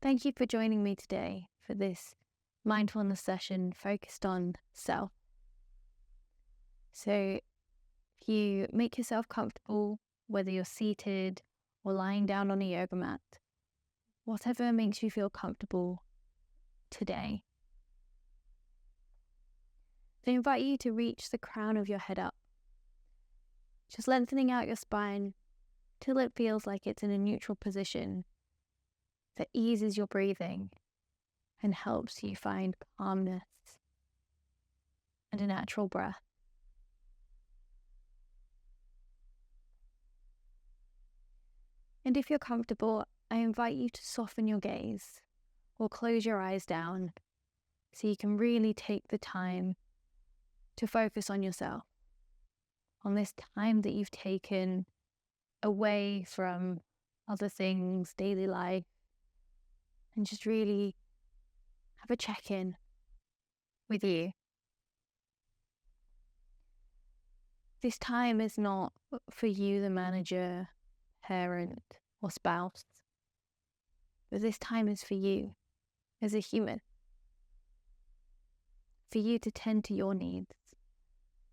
Thank you for joining me today for this mindfulness session focused on self. So, if you make yourself comfortable, whether you're seated or lying down on a yoga mat, whatever makes you feel comfortable today, I invite you to reach the crown of your head up, just lengthening out your spine till it feels like it's in a neutral position that eases your breathing and helps you find calmness and a natural breath. And if you're comfortable, I invite you to soften your gaze or close your eyes down so you can really take the time to focus on yourself, on this time that you've taken away from other things, daily life, and just really have a check-in with you. This time is not for you, the manager, parent, or spouse, but this time is for you as a human, for you to tend to your needs,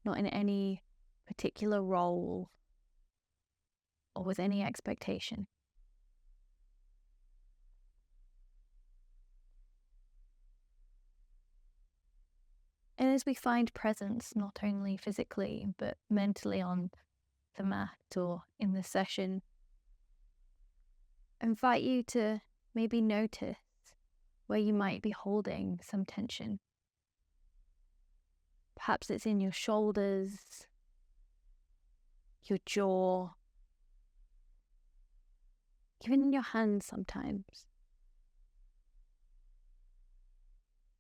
not in any particular role or with any expectation. And as we find presence, not only physically, but mentally on the mat or in the session, I invite you to maybe notice where you might be holding some tension. Perhaps it's in your shoulders, your jaw, even in your hands sometimes.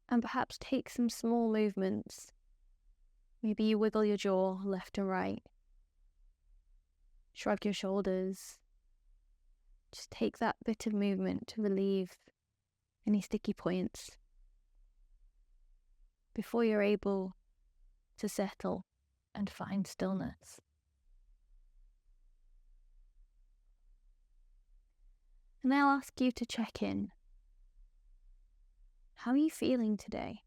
And perhaps take some small movements. Maybe you wiggle your jaw left and right, shrug your shoulders. Just take that bit of movement to relieve any sticky points before you're able to settle and find stillness. And I'll ask you to check in. How are you feeling today?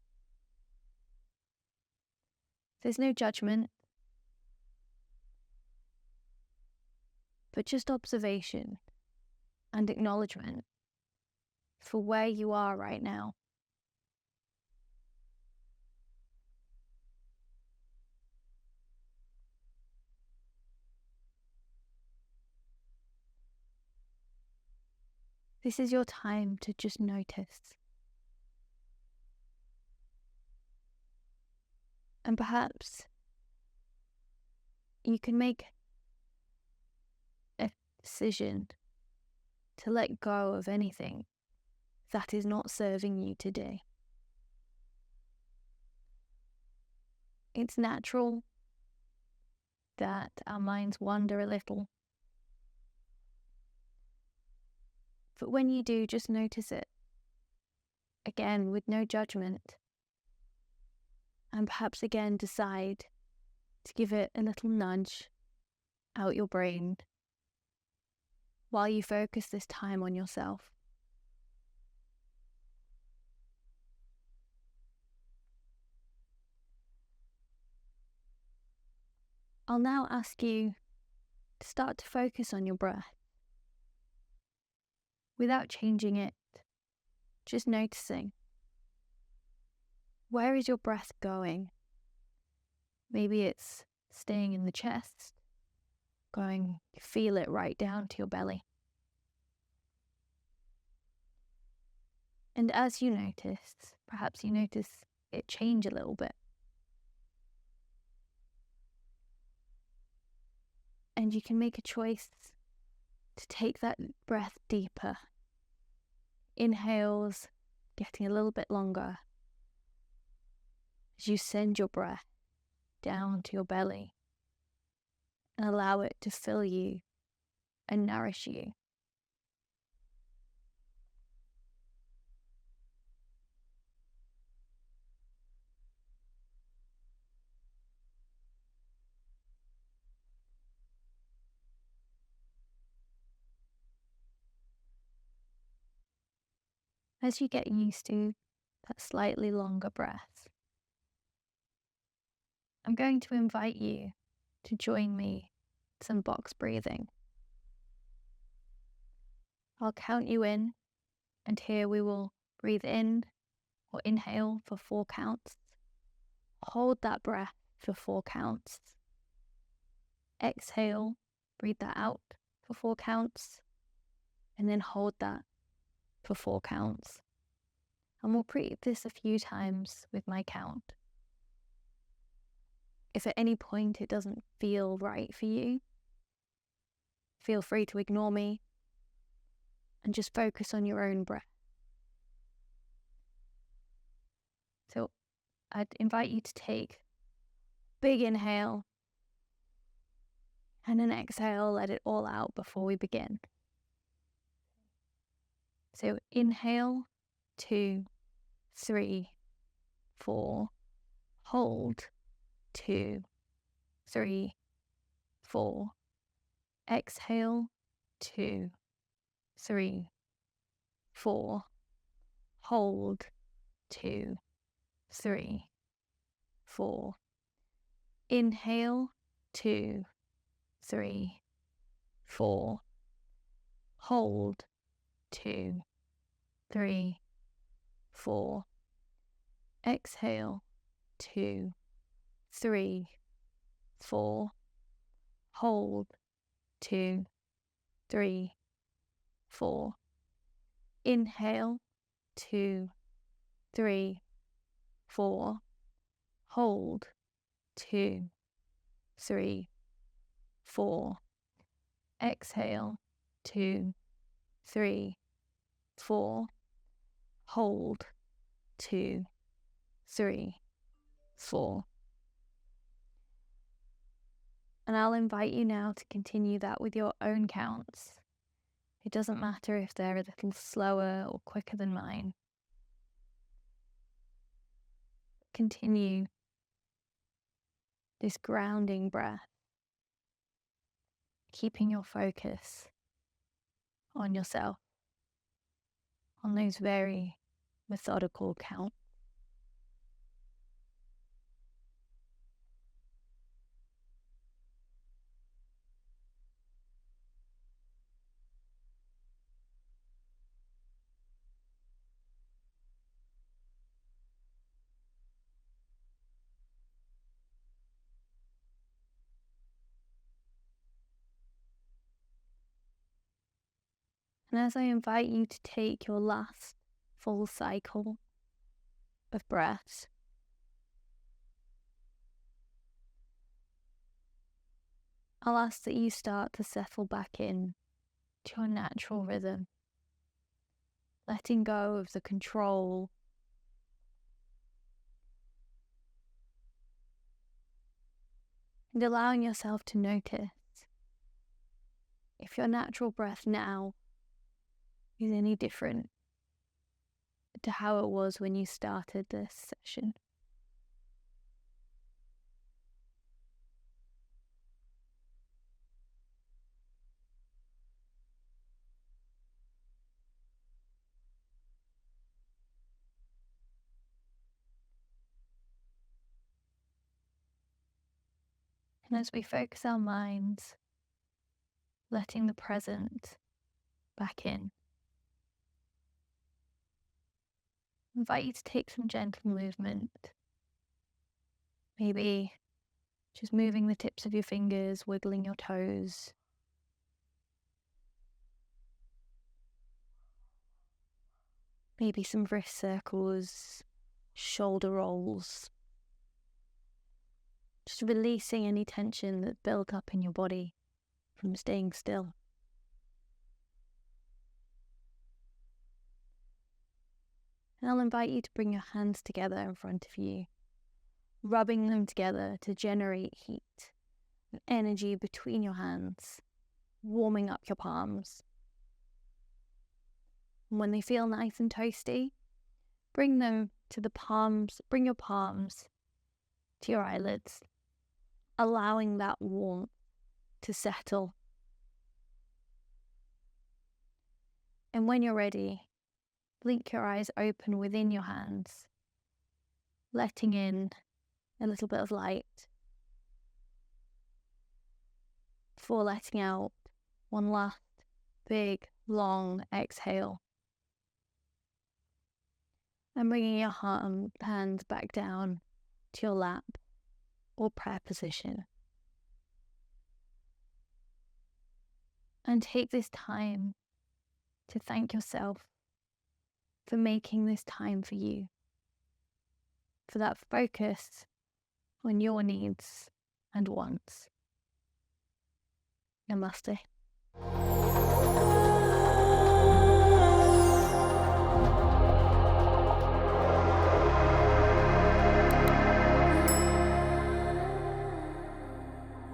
There's no judgment, but just observation and acknowledgement for where you are right now. This is your time to just notice. And perhaps you can make a decision to let go of anything that is not serving you today. It's natural that our minds wander a little. But when you do, just notice it. Again, with no judgment. And perhaps again decide to give it a little nudge out your brain while you focus this time on yourself. I'll now ask you to start to focus on your breath without changing it, just noticing. Where is your breath going? Maybe it's staying in the chest, going, feel it right down to your belly. And as you notice, perhaps you notice it change a little bit. And you can make a choice to take that breath deeper. Inhales, getting a little bit longer. As you send your breath down to your belly and allow it to fill you and nourish you. as you get used to that slightly longer breath, I'm going to invite you to join me in some box breathing. I'll count you in, and here we will breathe in or inhale for 4 counts. Hold that breath for 4 counts. Exhale, breathe that out for 4 counts, and then hold that for 4 counts. And we'll repeat this a few times with my count. If at any point it doesn't feel right for you, feel free to ignore me and just focus on your own breath. So I'd invite you to take a big inhale and an exhale, let it all out before we begin. So inhale, 2, 3, 4, hold, 2, 3, 4, exhale, 2, 3, 4, hold, 2, 3, 4, inhale, 2, 3, 4, hold, 2, 3, 4, exhale, 2, 3, 4, hold, 2, 3, 4, inhale, 2, 3, 4, hold, 2, 3, 4, exhale, 2, 3, 4, hold, 2, 3, 4. And I'll invite you now to continue that with your own counts. It doesn't matter if they're a little slower or quicker than mine. Continue this grounding breath, keeping your focus on yourself, on those very methodical counts. And as I invite you to take your last full cycle of breaths, I'll ask that you start to settle back in to your natural rhythm, letting go of the control and allowing yourself to notice if your natural breath now is any different to how it was when you started this session. And as we focus our minds, letting the present back in, I invite you to take some gentle movement. Maybe just moving the tips of your fingers, wiggling your toes. Maybe some wrist circles, shoulder rolls. Just releasing any tension that built up in your body from staying still. And I'll invite you to bring your hands together in front of you, rubbing them together to generate heat and energy between your hands, warming up your palms. And when they feel nice and toasty, bring them to the palms, bring your palms to your eyelids, allowing that warmth to settle. And when you're ready, blink your eyes open within your hands, letting in a little bit of light before letting out one last big, long exhale. And bringing your hands back down to your lap or prayer position. And take this time to thank yourself for making this time for you, for that focus on your needs and wants. Namaste.